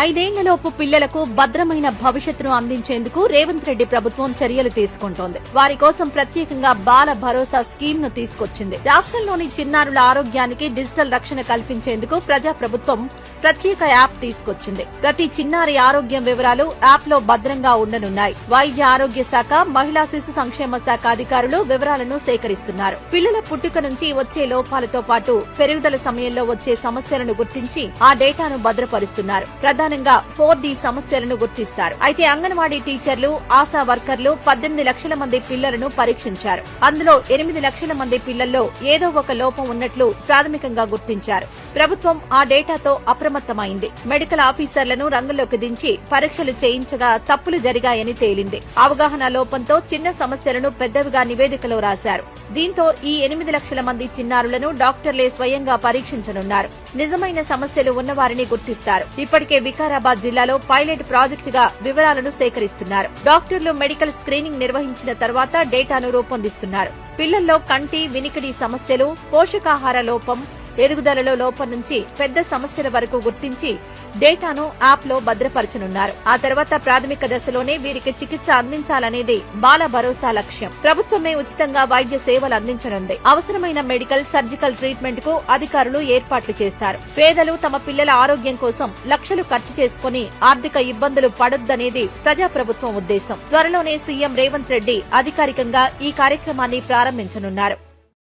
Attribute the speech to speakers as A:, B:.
A: ఐదేళ్లలోపు పిల్లలకు భద్రమైన భవిష్యత్తును అందించేందుకు రేవంత్ రెడ్డి ప్రభుత్వం చర్యలు తీసుకుంటోంది. వారి కోసం ప్రత్యేకంగా బాల భరోసా స్కీమ్ ను తీసుకొచ్చింది. రాష్ట్రంలోని చిన్నారుల ఆరోగ్యానికి డిజిటల్ రక్షణ కల్పించేందుకు ప్రజాప్రభుత్వం ప్రత్యేక యాప్ తీసుకొచ్చింది. ప్రతి చిన్నారి ఆరోగ్యం వివరాలు యాప్ లో భద్రంగా ఉండనున్నాయి. వైద్య ఆరోగ్య శాఖ, మహిళా శిశు సంక్షేమ శాఖ అధికారులు వివరాలను సేకరిస్తున్నారు. పిల్లల పుట్టుక నుంచి వచ్చే లోపాలతో పాటు పెరుగుదల సమయంలో వచ్చే సమస్యలను గుర్తించి ఆ డేటాను భద్రపరుస్తున్నారు. ప్రధానంగా 4D సమస్యలను గుర్తిస్తారు. అయితే అంగన్వాడీ టీచర్లు, ఆశా వర్కర్లు 18 లక్షల మంది పిల్లలను పరీక్షించారు. అందులో 8 లక్షల మంది పిల్లల్లో ఏదో ఒక లోపం ఉన్నట్లు ప్రాథమికంగా గుర్తించారు. ప్రభుత్వం ఆ డేటాతో అప్రమత్తమైంది. మెడికల్ ఆఫీసర్లను రంగంలోకి దించి పరీక్షలు చేయించగా తప్పులు జరిగాయని తేలింది. అవగాహన లోపంతో చిన్న సమస్యలను పెద్దవిగా నివేదికలో రాశారు. దీంతో ఈ 8 లక్షల మంది చిన్నారులను డాక్టర్లే స్వయంగా పరీక్షించనున్నారు. నిజమైన సమస్యలు ఉన్నవారిని గుర్తిస్తారు. ఇప్పటికే వికారాబాద్ జిల్లాలో పైలట్ ప్రాజెక్టుగా వివరాలను సేకరిస్తున్నారు. డాక్టర్లు మెడికల్ స్క్రీనింగ్ నిర్వహించిన తర్వాత డేటాను రూపొందిస్తున్నారు. పిల్లల్లో కంటి, వినికిడి సమస్యలు, పోషకాహార లోపం, ఎదుగుదలలో లోపం నుంచి పెద్ద సమస్యల వరకు గుర్తించి డేటాను యాప్ లో భద్రపరచనున్నారు. ఆ తర్వాత ప్రాథమిక దశలోనే వీరికి చికిత్స అందించాలనేది బాల భరోసా లక్ష్యం. ప్రభుత్వమే ఉచితంగా వైద్య సేవలు అందించనుంది. అవసరమైన మెడికల్, సర్జికల్ ట్రీట్మెంట్ కు అధికారులు ఏర్పాట్లు చేస్తారు. పేదలు తమ పిల్లల ఆరోగ్యం కోసం లక్షలు ఖర్చు చేసుకుని ఆర్థిక ఇబ్బందులు పడొద్దనేది ప్రజాప్రభుత్వం ఉద్దేశం. త్వరలోనే సీఎం రేవంత్ రెడ్డి అధికారికంగా ఈ కార్యక్రమాన్ని ప్రారంభించనున్నారు.